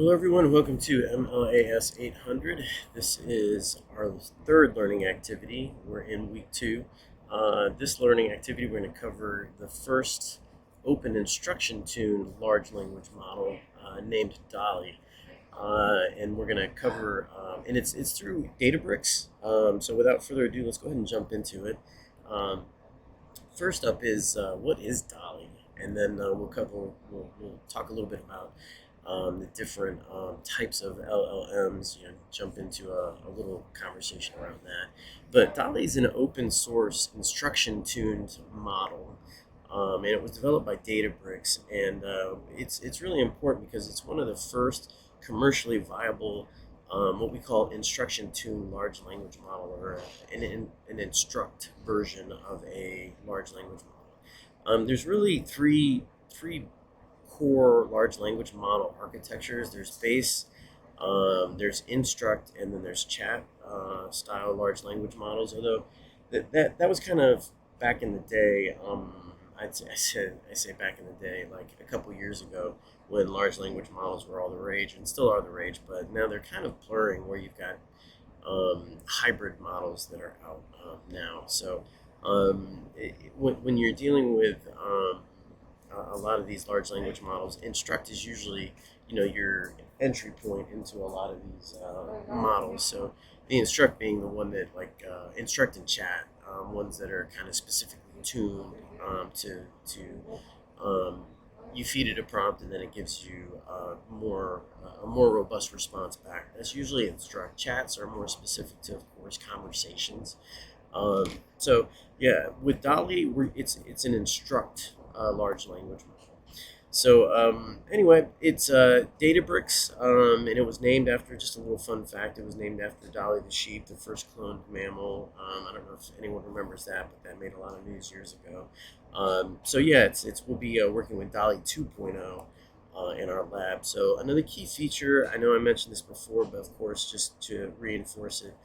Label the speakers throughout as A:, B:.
A: Hello, everyone. Welcome to MLAS 800. This is our third learning activity. We're in week two. This learning activity, we're going to cover the first open instruction tuned large language model named Dolly. And we're going to cover, and it's through Databricks. So without further ado, let's go ahead and jump into it. Um, First up is what is Dolly? And then we'll talk a little bit about the different types of LLMs, jump into a little conversation around that. But Dolly is an open source instruction tuned model. And it was developed by Databricks, and it's really important because it's one of the first commercially viable what we call instruction tuned large language model, or an instruct version of a large language model. There's really three core large language model architectures. There's base, there's instruct, and then there's chat style large language models. Although that was kind of back in the day. I say back in the day, like a couple years ago, when large language models were all the rage and still are the rage. But now they're kind of blurring, where you've got hybrid models that are out now. So when you're dealing with a lot of these large language models, instruct is usually your entry point into a lot of these models. So the instruct being the one that instruct and chat, ones that are kind of specifically tuned to you feed it a prompt, and then it gives you a more robust response back. That's usually instruct. Chats are more specific to, of course, conversations. Um, so yeah, with Dolly, it's an instruct large language model. So anyway, it's Databricks, and it was named after, just a little fun fact. It was named after Dolly the sheep, the first cloned mammal. I don't know if anyone remembers that, but that made a lot of news years ago. So yeah, we'll be working with Dolly 2.0 in our lab. So another key feature, I know I mentioned this before, but of course, just to reinforce it,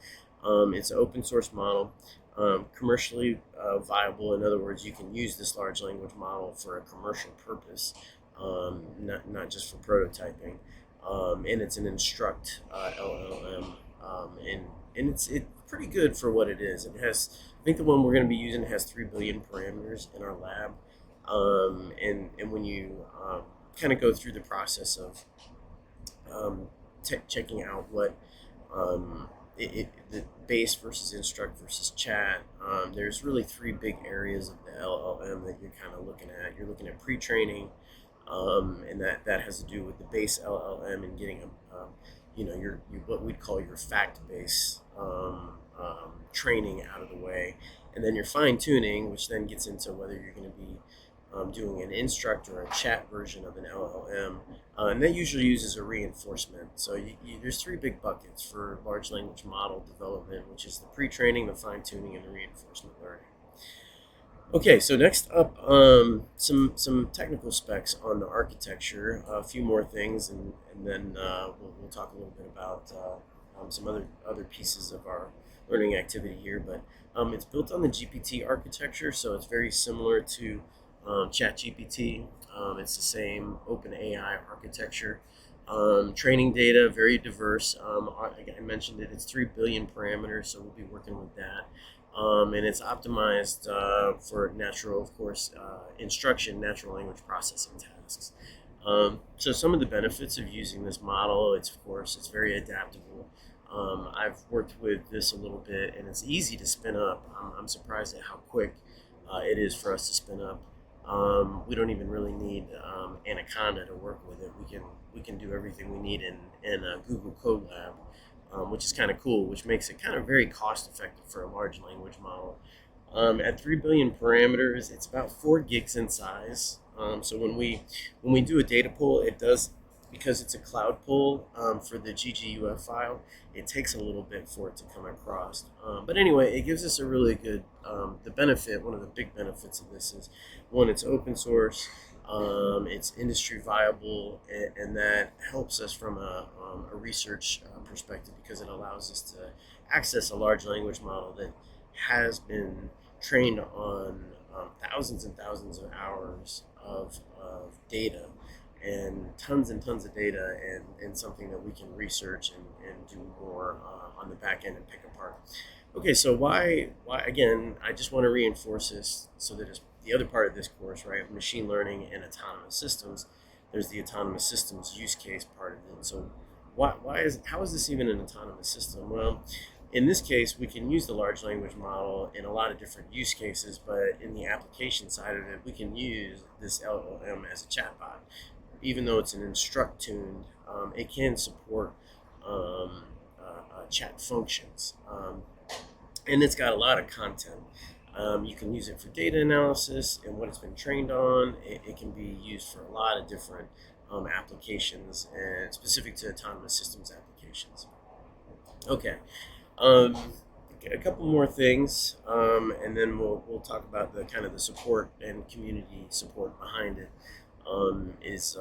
A: it's an open source model, commercially viable. In other words, you can use this large language model for a commercial purpose, not just for prototyping. And it's an instruct LLM, and it's pretty good for what it is. It has, I think the one we're going to be using has 3 billion parameters in our lab, and when you kind of go through the process of checking out what the base versus instruct versus chat, there's really three big areas of the LLM that you're kind of looking at. You're looking at pre-training, and that has to do with the base LLM and getting your what we'd call your fact base training out of the way, and then your fine tuning, which then gets into whether you're going to be doing an instruct or a chat version of an LLM, and that usually uses a reinforcement. So there's three big buckets for large language model development, which is the pre-training, the fine-tuning, and the reinforcement learning. Okay, so next up, some technical specs on the architecture, a few more things, and then we'll talk a little bit about some other pieces of our learning activity here. But it's built on the GPT architecture, so it's very similar to ChatGPT. It's the same open AI architecture. Training data, very diverse. I mentioned it, it's 3 billion parameters, so we'll be working with that. And it's optimized for natural, of course, instruction, natural language processing tasks. So some of the benefits of using this model, it's very adaptable. I've worked with this a little bit, and it's easy to spin up. I'm surprised at how quick it is for us to spin up. We don't even really need Anaconda to work with it. We can do everything we need in Google Code Lab, which is kind of cool, which makes it kind of very cost effective for a large language model. At 3 billion parameters, it's about 4 gigs in size. So when we do a data pull, it does, because it's a cloud pull for the GGUF file, it takes a little bit for it to come across. But anyway, it gives us a really good, the benefit, one of the big benefits of this is, one, it's open source, it's industry viable, and that helps us from a research perspective, because it allows us to access a large language model that has been trained on thousands and thousands of hours of data, and tons of data, and something that we can research and do more on the back end and pick apart. Okay, so why again, I just want to reinforce this so that it's the other part of this course, right? Machine learning and autonomous systems. There's the autonomous systems use case part of it. So how is this even an autonomous system? Well, in this case, we can use the large language model in a lot of different use cases, but in the application side of it, we can use this LLM as a chatbot. Even though it's an instruct tuned, it can support chat functions. And it's got a lot of content. You can use it for data analysis and what it's been trained on. It can be used for a lot of different applications, and specific to autonomous systems applications. Okay, um, a couple more things, and then we'll talk about the kind of the support and community support behind it. Is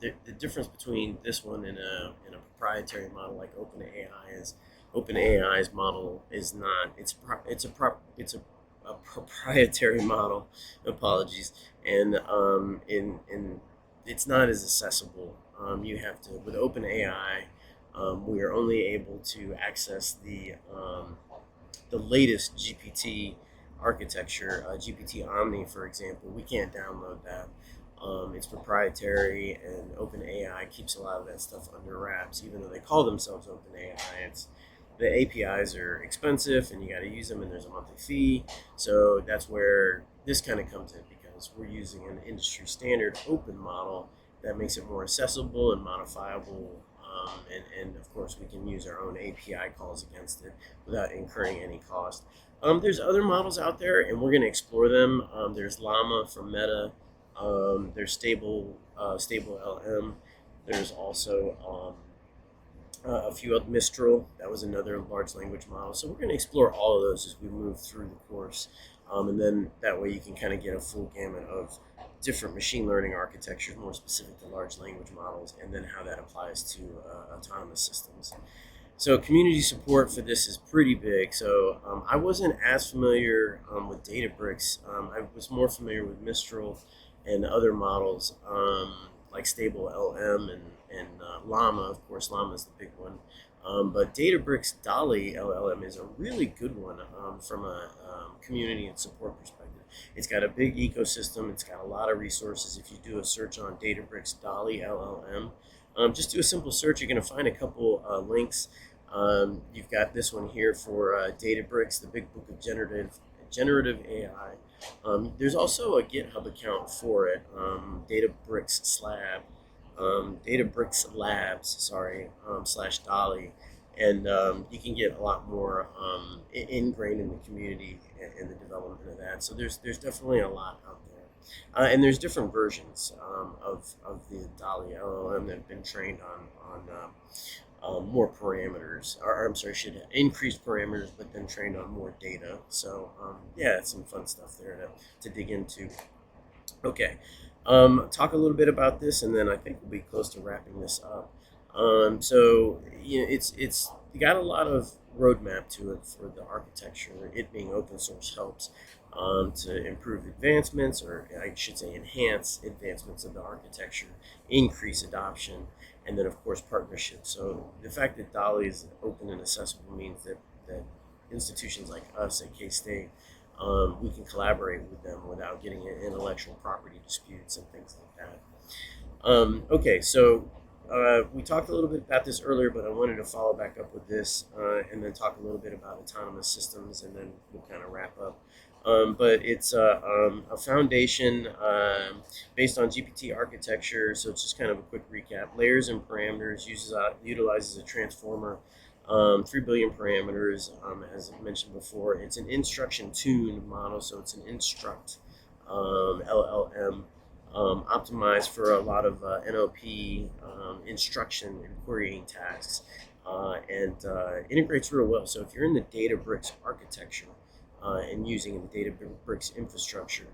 A: the difference between this one and a proprietary model like OpenAI is OpenAI's model is not. It's a proprietary model. Apologies, and in it's not as accessible. You have to with OpenAI. We are only able to access the latest GPT architecture, GPT Omni, for example. We can't download that. It's proprietary, and OpenAI keeps a lot of that stuff under wraps, even though they call themselves OpenAI. It's the APIs are expensive, and you got to use them, and there's a monthly fee. So that's where this kind of comes in, because we're using an industry standard open model that makes it more accessible and modifiable. And of course, we can use our own API calls against it without incurring any cost. There's other models out there, and we're going to explore them. There's Llama from Meta. There's Stable LM. There's also a few other Mistral. That was another large language model. So we're going to explore all of those as we move through the course, and then that way you can kind of get a full gamut of different machine learning architectures, more specific to large language models, and then how that applies to autonomous systems. So community support for this is pretty big. So I wasn't as familiar with Databricks. I was more familiar with Mistral and other models like Stable LM and Llama. Of course, Llama is the big one. But Databricks Dolly LLM is a really good one from a community and support perspective. It's got a big ecosystem. It's got a lot of resources. If you do a search on Databricks Dolly LLM, just do a simple search. You're going to find a couple links. You've got this one here for Databricks, the big book of generative AI. There's also a GitHub account for it, Databricks Labs, / Dolly, and you can get a lot more ingrained in the community and the development of that. So there's definitely a lot out there, and there's different versions of the Dolly LLM that have been trained on more parameters, or I'm sorry, should increase parameters, but then trained on more data. So yeah, it's some fun stuff there to dig into. Okay, talk a little bit about this, and then I think we'll be close to wrapping this up. So it's got a lot of roadmap to it for the architecture. It being open source helps to improve advancements, or I should say enhance advancements of the architecture, increase adoption, and then of course partnerships. So the fact that Dolly is open and accessible means that institutions like us at K-State, we can collaborate with them without getting into intellectual property disputes and things like that. Okay, so we talked a little bit about this earlier, but I wanted to follow back up with this and then talk a little bit about autonomous systems, and then we'll kind of wrap up. But it's a foundation based on GPT architecture. So it's just kind of a quick recap. Layers and parameters utilizes a transformer, 3 billion parameters, as I mentioned before. It's an instruction-tuned model, so it's an instruct LLM. Optimized for a lot of NLP instruction and querying tasks, and integrates real well. So if you're in the Databricks architecture and using the Databricks infrastructure,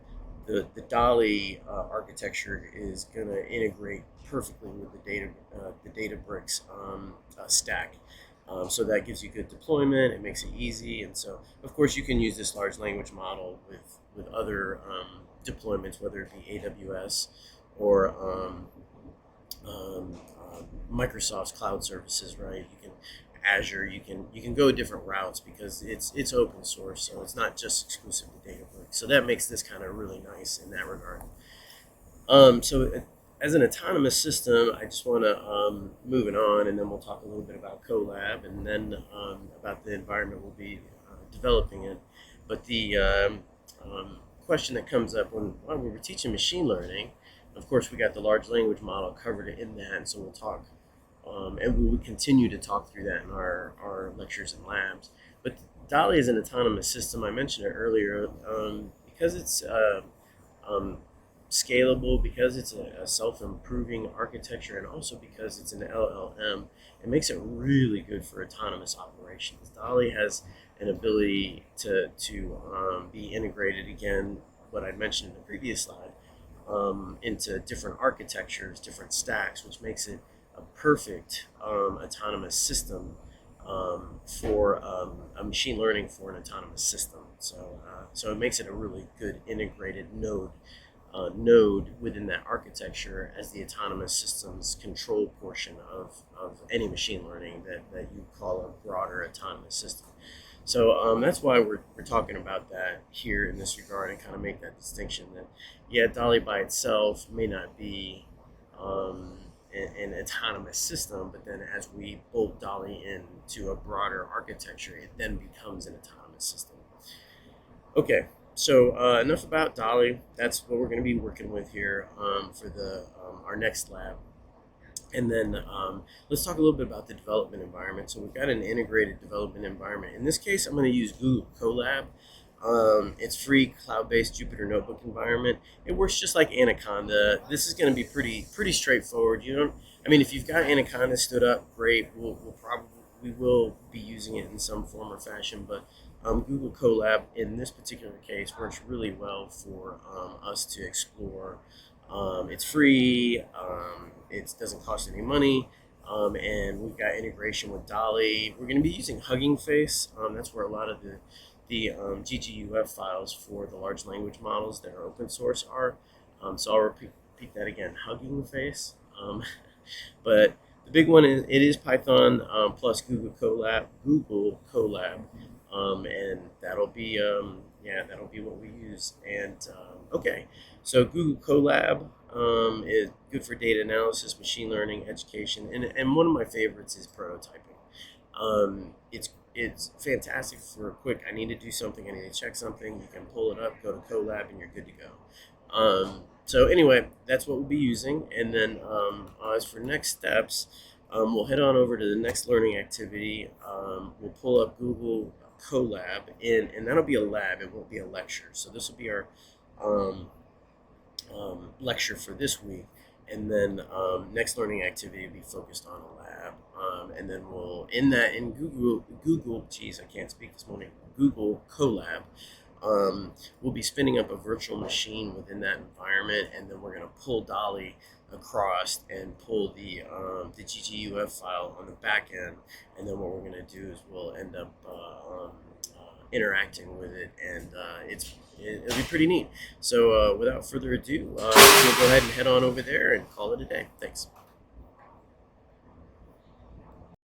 A: the Dolly architecture is going to integrate perfectly with the Databricks stack. So that gives you good deployment. It makes it easy, and so of course you can use this large language model with other deployments, whether it be AWS or Microsoft's cloud services, right? You can Azure, you can go different routes because it's open source, so it's not just exclusive to Databricks. So that makes this kind of really nice in that regard. So as an autonomous system, I just want to move it on, and then we'll talk a little bit about Colab, and then about the environment we'll be developing in. But the question that comes up when we were teaching machine learning, of course, we got the large language model covered in that, and so we'll talk, and we will continue to talk through that in our lectures and labs. But Dolly is an autonomous system. I mentioned it earlier because it's um, scalable, because it's a self-improving architecture, and also because it's an LLM. It makes it really good for autonomous operations. Dolly has an ability to be integrated, again, what I mentioned in the previous slide, into different architectures, different stacks, which makes it a perfect autonomous system for a machine learning for an autonomous system. So it makes it a really good integrated node within that architecture as the autonomous systems control portion of any machine learning that you call a broader autonomous system. So that's why we're talking about that here in this regard, and kind of make that distinction that, yeah, Dolly by itself may not be an autonomous system, but then as we bolt Dolly into a broader architecture, it then becomes an autonomous system. Okay, so enough about Dolly. That's what we're going to be working with here for our next lab. And then let's talk a little bit about the development environment. So we've got an integrated development environment. In this case, I'm going to use Google Colab. It's free, cloud-based Jupyter Notebook environment. It works just like Anaconda. This is going to be pretty straightforward. If you've got Anaconda stood up, great. We will be using it in some form or fashion, but Google Colab in this particular case works really well for us to explore. It's free. It doesn't cost any money, and we've got integration with Dolly. We're going to be using Hugging Face. That's where a lot of the GGUF files for the large language models that are open source are. So I'll repeat that again: Hugging Face. But the big one is Python plus Google Colab, and that'll be what we use. And okay, so Google Colab is good for data analysis, machine learning, education, and one of my favorites is prototyping. It's fantastic for a quick, I need to do something, I need to check something. You can pull it up, go to Colab, and you're good to go. So anyway, that's what we'll be using. And then as for next steps, we'll head on over to the next learning activity. We'll pull up Google Colab, and that'll be a lab. It won't be a lecture. So this will be our lecture for this week. And then next learning activity will be focused on a lab. And then we'll, in Google, geez, I can't speak this morning, Google Colab, we'll be spinning up a virtual machine within that environment, and then we're going to pull Dolly across and pull the GGUF file on the back end, and then what we're going to do is we'll end up interacting with it, and it'll be pretty neat. So without further ado, we'll go ahead and head on over there and call it a day. Thanks.